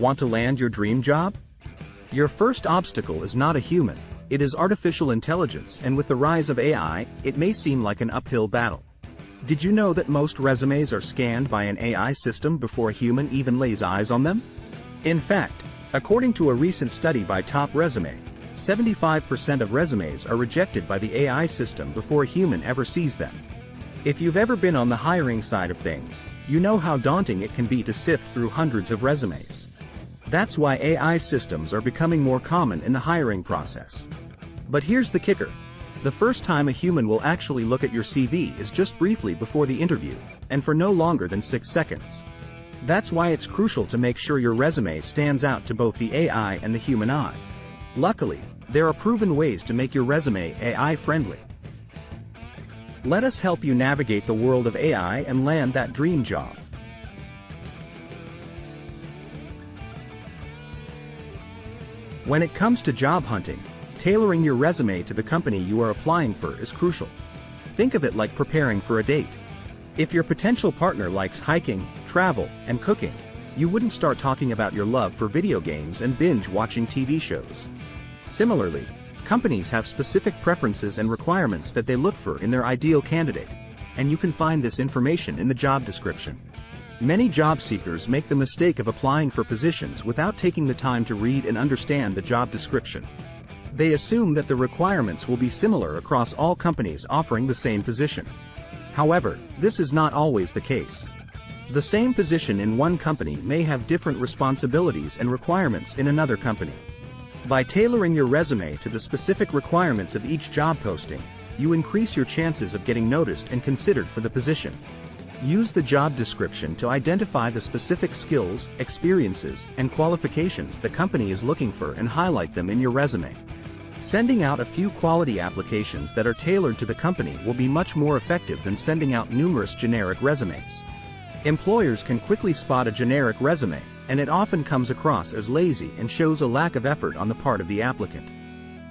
Want to land your dream job? Your first obstacle is not a human, it is artificial intelligence, and with the rise of AI, it may seem like an uphill battle. Did you know that most resumes are scanned by an AI system before a human even lays eyes on them? In fact, according to a recent study by TopResume, 75% of resumes are rejected by the AI system before a human ever sees them. If you've ever been on the hiring side of things, you know how daunting it can be to sift through hundreds of resumes. That's why AI systems are becoming more common in the hiring process. But here's the kicker. The first time a human will actually look at your CV is just briefly before the interview, and for no longer than 6 seconds. That's why it's crucial to make sure your resume stands out to both the AI and the human eye. Luckily, there are proven ways to make your resume AI-friendly. Let us help you navigate the world of AI and land that dream job. When it comes to job hunting, tailoring your resume to the company you are applying for is crucial. Think of it like preparing for a date. If your potential partner likes hiking, travel, and cooking, you wouldn't start talking about your love for video games and binge-watching TV shows. Similarly, companies have specific preferences and requirements that they look for in their ideal candidate, and you can find this information in the job description. Many job seekers make the mistake of applying for positions without taking the time to read and understand the job description. They assume that the requirements will be similar across all companies offering the same position. However, this is not always the case. The same position in one company may have different responsibilities and requirements in another company. By tailoring your resume to the specific requirements of each job posting, you increase your chances of getting noticed and considered for the position. Use the job description to identify the specific skills, experiences, and qualifications the company is looking for and highlight them in your resume. Sending out a few quality applications that are tailored to the company will be much more effective than sending out numerous generic resumes. Employers can quickly spot a generic resume, and it often comes across as lazy and shows a lack of effort on the part of the applicant.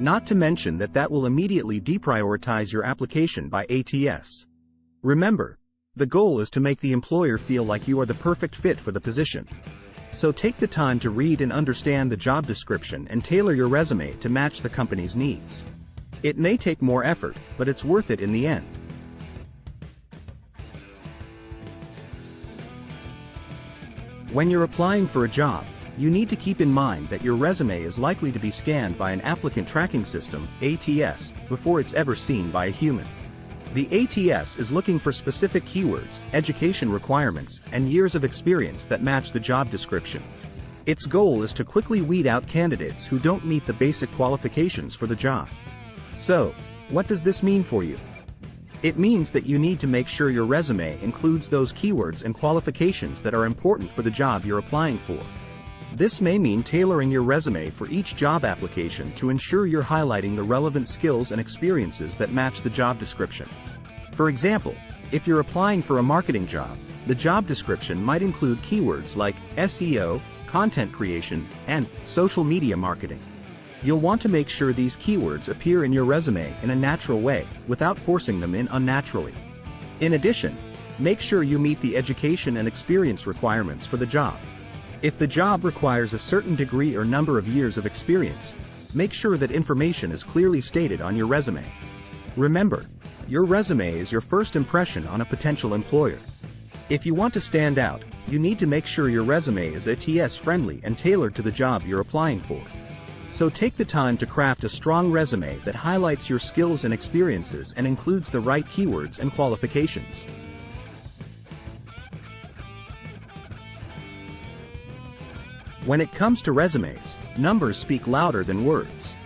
Not to mention that will immediately deprioritize your application by ATS. Remember, the goal is to make the employer feel like you are the perfect fit for the position. So take the time to read and understand the job description and tailor your resume to match the company's needs. It may take more effort, but it's worth it in the end. When you're applying for a job, you need to keep in mind that your resume is likely to be scanned by an applicant tracking system, ATS, before it's ever seen by a human. The ATS is looking for specific keywords, education requirements, and years of experience that match the job description. Its goal is to quickly weed out candidates who don't meet the basic qualifications for the job. So, what does this mean for you? It means that you need to make sure your resume includes those keywords and qualifications that are important for the job you're applying for. This may mean tailoring your resume for each job application to ensure you're highlighting the relevant skills and experiences that match the job description. For example, if you're applying for a marketing job, the job description might include keywords like SEO, content creation, and social media marketing. You'll want to make sure these keywords appear in your resume in a natural way, without forcing them in unnaturally. In addition, make sure you meet the education and experience requirements for the job. If the job requires a certain degree or number of years of experience, make sure that information is clearly stated on your resume. Remember, your resume is your first impression on a potential employer. If you want to stand out, you need to make sure your resume is ATS-friendly and tailored to the job you're applying for. So take the time to craft a strong resume that highlights your skills and experiences and includes the right keywords and qualifications. When it comes to resumes, numbers speak louder than words.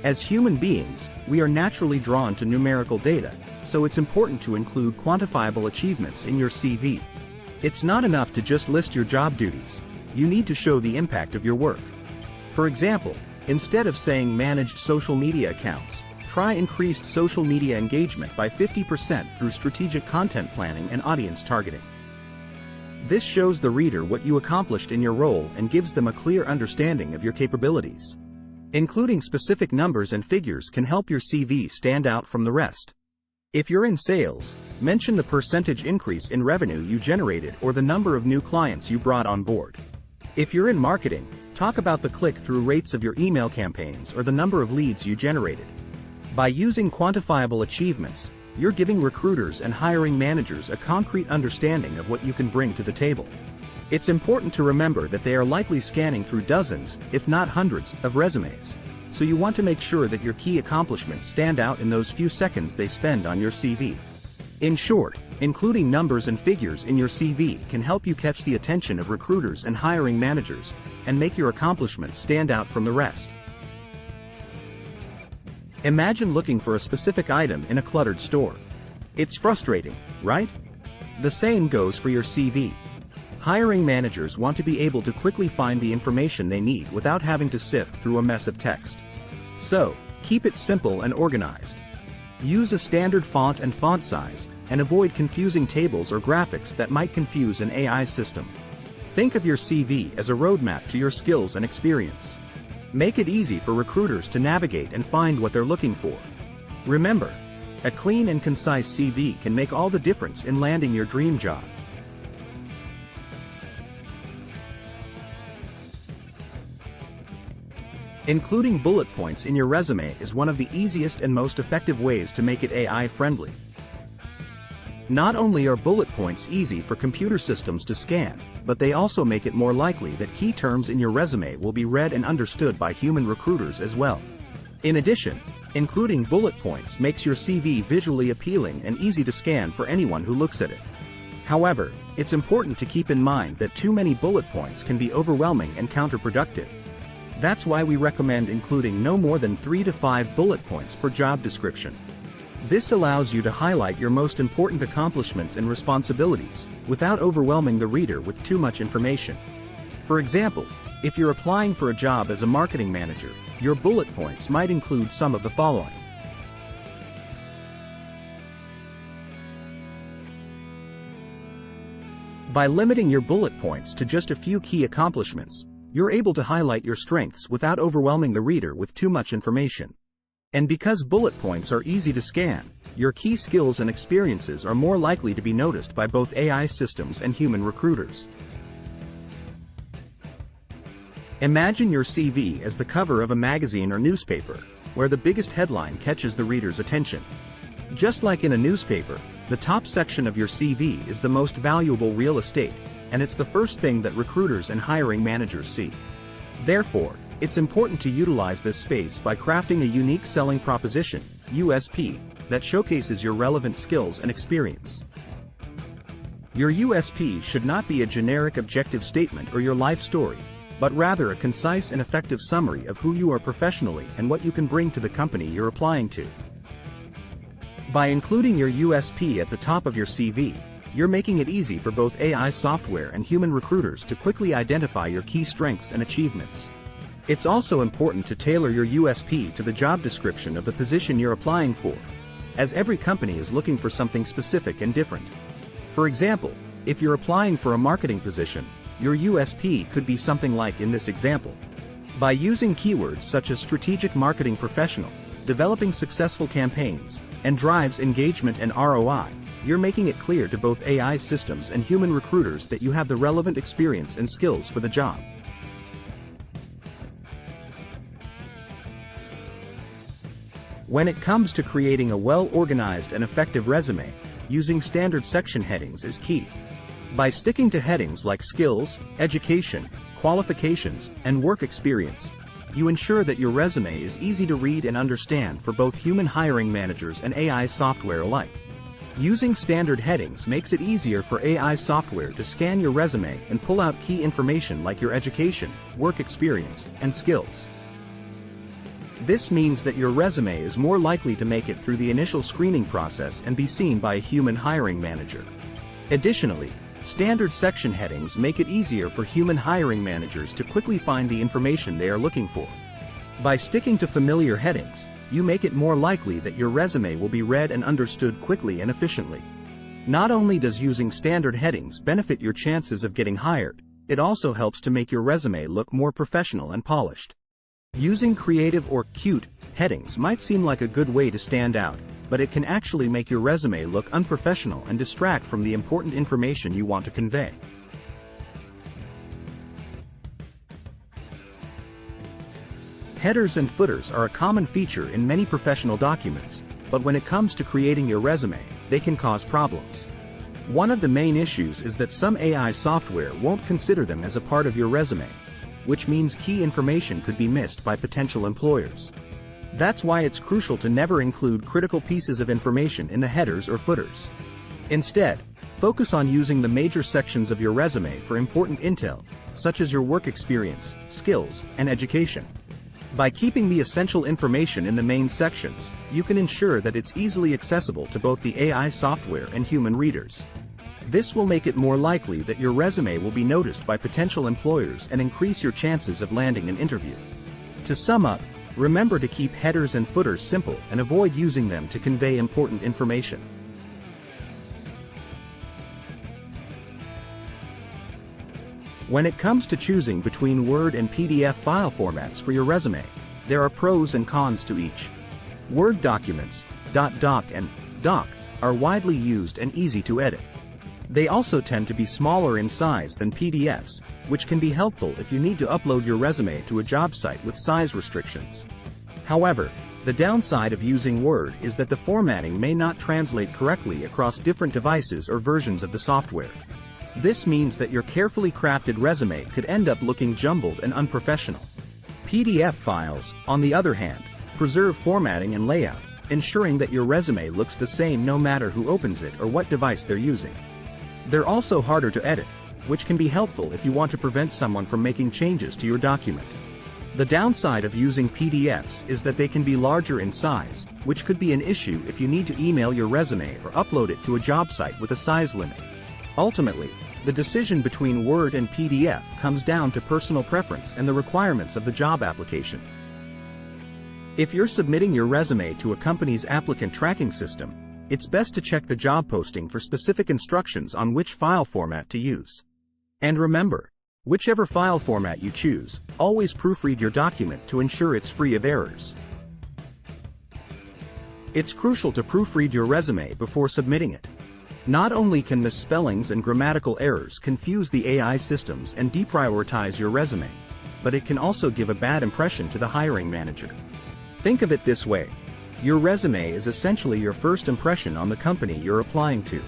As human beings, we are naturally drawn to numerical data, so it's important to include quantifiable achievements in your CV. It's not enough to just list your job duties. You need to show the impact of your work. For example, instead of saying managed social media accounts, try increased social media engagement by 50% through strategic content planning and audience targeting. This shows the reader what you accomplished in your role and gives them a clear understanding of your capabilities. Including specific numbers and figures can help your CV stand out from the rest. If you're in sales, mention the percentage increase in revenue you generated or the number of new clients you brought on board. If you're in marketing, talk about the click-through rates of your email campaigns or the number of leads you generated. By using quantifiable achievements, you're giving recruiters and hiring managers a concrete understanding of what you can bring to the table. It's important to remember that they are likely scanning through dozens, if not hundreds, of resumes, so you want to make sure that your key accomplishments stand out in those few seconds they spend on your CV. In short, including numbers and figures in your CV can help you catch the attention of recruiters and hiring managers, and make your accomplishments stand out from the rest. Imagine looking for a specific item in a cluttered store. It's frustrating, right? The same goes for your CV. Hiring managers want to be able to quickly find the information they need without having to sift through a mess of text. So, keep it simple and organized. Use a standard font and font size, and avoid confusing tables or graphics that might confuse an AI system. Think of your CV as a roadmap to your skills and experience. Make it easy for recruiters to navigate and find what they're looking for. Remember, a clean and concise CV can make all the difference in landing your dream job. Including bullet points in your resume is one of the easiest and most effective ways to make it AI-friendly. Not only are bullet points easy for computer systems to scan, but they also make it more likely that key terms in your resume will be read and understood by human recruiters as well. In addition, including bullet points makes your CV visually appealing and easy to scan for anyone who looks at it. However, it's important to keep in mind that too many bullet points can be overwhelming and counterproductive. That's why we recommend including no more than 3 to 5 bullet points per job description. This allows you to highlight your most important accomplishments and responsibilities, without overwhelming the reader with too much information. For example, if you're applying for a job as a marketing manager, your bullet points might include some of the following. By limiting your bullet points to just a few key accomplishments, you're able to highlight your strengths without overwhelming the reader with too much information. And because bullet points are easy to scan, your key skills and experiences are more likely to be noticed by both AI systems and human recruiters. Imagine your CV as the cover of a magazine or newspaper, where the biggest headline catches the reader's attention. Just like in a newspaper, the top section of your CV is the most valuable real estate, and it's the first thing that recruiters and hiring managers see. Therefore, it's important to utilize this space by crafting a unique selling proposition, USP, that showcases your relevant skills and experience. Your USP should not be a generic objective statement or your life story, but rather a concise and effective summary of who you are professionally and what you can bring to the company you're applying to. By including your USP at the top of your CV, you're making it easy for both AI software and human recruiters to quickly identify your key strengths and achievements. It's also important to tailor your USP to the job description of the position you're applying for, as every company is looking for something specific and different. For example, if you're applying for a marketing position, your USP could be something like in this example. By using keywords such as strategic marketing professional, developing successful campaigns, and drives engagement and ROI, you're making it clear to both AI systems and human recruiters that you have the relevant experience and skills for the job. When it comes to creating a well-organized and effective resume, using standard section headings is key. By sticking to headings like skills, education, qualifications, and work experience, you ensure that your resume is easy to read and understand for both human hiring managers and AI software alike. Using standard headings makes it easier for AI software to scan your resume and pull out key information like your education, work experience, and skills. This means that your resume is more likely to make it through the initial screening process and be seen by a human hiring manager. Additionally, standard section headings make it easier for human hiring managers to quickly find the information they are looking for. By sticking to familiar headings, you make it more likely that your resume will be read and understood quickly and efficiently. Not only does using standard headings benefit your chances of getting hired, it also helps to make your resume look more professional and polished. Using creative or cute headings might seem like a good way to stand out, but it can actually make your resume look unprofessional and distract from the important information you want to convey. Headers and footers are a common feature in many professional documents, but when it comes to creating your resume, they can cause problems. One of the main issues is that some AI software won't consider them as a part of your resume, which means key information could be missed by potential employers. That's why it's crucial to never include critical pieces of information in the headers or footers. Instead, focus on using the major sections of your resume for important intel, such as your work experience, skills, and education. By keeping the essential information in the main sections, you can ensure that it's easily accessible to both the AI software and human readers. This will make it more likely that your resume will be noticed by potential employers and increase your chances of landing an interview. To sum up, remember to keep headers and footers simple and avoid using them to convey important information. When it comes to choosing between Word and PDF file formats for your resume, there are pros and cons to each. Word documents, .doc and .doc, are widely used and easy to edit. They also tend to be smaller in size than PDFs, which can be helpful if you need to upload your resume to a job site with size restrictions. However, the downside of using Word is that the formatting may not translate correctly across different devices or versions of the software. This means that your carefully crafted resume could end up looking jumbled and unprofessional. PDF files, on the other hand, preserve formatting and layout, ensuring that your resume looks the same no matter who opens it or what device they're using. They're also harder to edit, which can be helpful if you want to prevent someone from making changes to your document. The downside of using PDFs is that they can be larger in size, which could be an issue if you need to email your resume or upload it to a job site with a size limit. Ultimately, the decision between Word and PDF comes down to personal preference and the requirements of the job application. If you're submitting your resume to a company's applicant tracking system, it's best to check the job posting for specific instructions on which file format to use. And remember, whichever file format you choose, always proofread your document to ensure it's free of errors. It's crucial to proofread your resume before submitting it. Not only can misspellings and grammatical errors confuse the AI systems and deprioritize your resume, but it can also give a bad impression to the hiring manager. Think of it this way: your resume is essentially your first impression on the company you're applying to.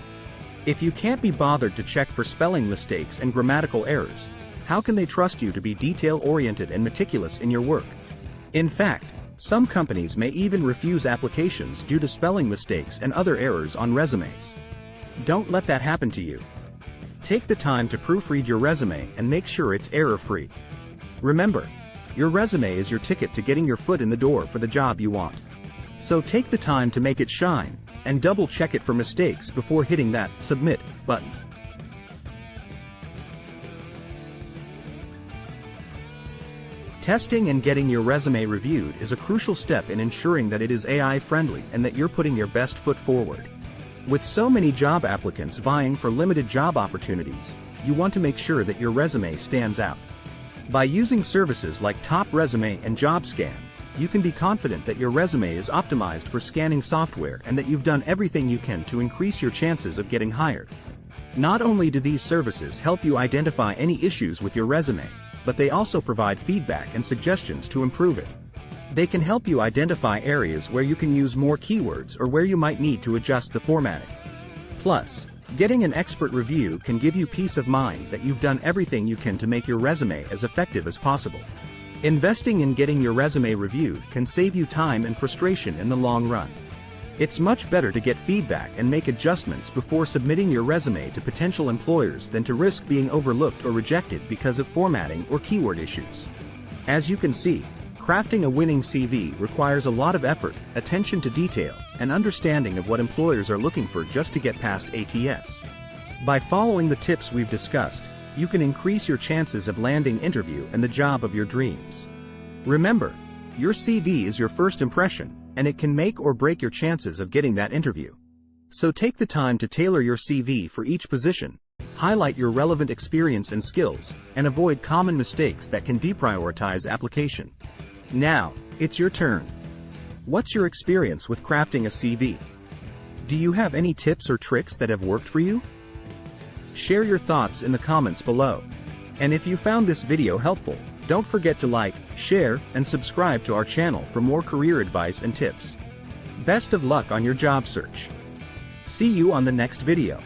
If you can't be bothered to check for spelling mistakes and grammatical errors, how can they trust you to be detail-oriented and meticulous in your work? In fact, some companies may even refuse applications due to spelling mistakes and other errors on resumes. Don't let that happen to you. Take the time to proofread your resume and make sure it's error-free. Remember, your resume is your ticket to getting your foot in the door for the job you want. So take the time to make it shine, and double-check it for mistakes before hitting that Submit button. Testing and getting your resume reviewed is a crucial step in ensuring that it is AI-friendly and that you're putting your best foot forward. With so many job applicants vying for limited job opportunities, you want to make sure that your resume stands out. By using services like TopResume and JobScan, you can be confident that your resume is optimized for scanning software and that you've done everything you can to increase your chances of getting hired. Not only do these services help you identify any issues with your resume, but they also provide feedback and suggestions to improve it. They can help you identify areas where you can use more keywords or where you might need to adjust the formatting. Plus, getting an expert review can give you peace of mind that you've done everything you can to make your resume as effective as possible. Investing in getting your resume reviewed can save you time and frustration in the long run. It's much better to get feedback and make adjustments before submitting your resume to potential employers than to risk being overlooked or rejected because of formatting or keyword issues. As you can see, crafting a winning CV requires a lot of effort, attention to detail, and understanding of what employers are looking for just to get past ATS. By following the tips we've discussed, you can increase your chances of landing an interview and the job of your dreams. Remember, your CV is your first impression, and it can make or break your chances of getting that interview. So take the time to tailor your CV for each position, highlight your relevant experience and skills, and avoid common mistakes that can deprioritize application. Now, it's your turn. What's your experience with crafting a CV? Do you have any tips or tricks that have worked for you? Share your thoughts in the comments below. And if you found this video helpful, Don't forget to like, share, and subscribe to our channel for more career advice and tips. Best of luck on your job search. See you on the next video.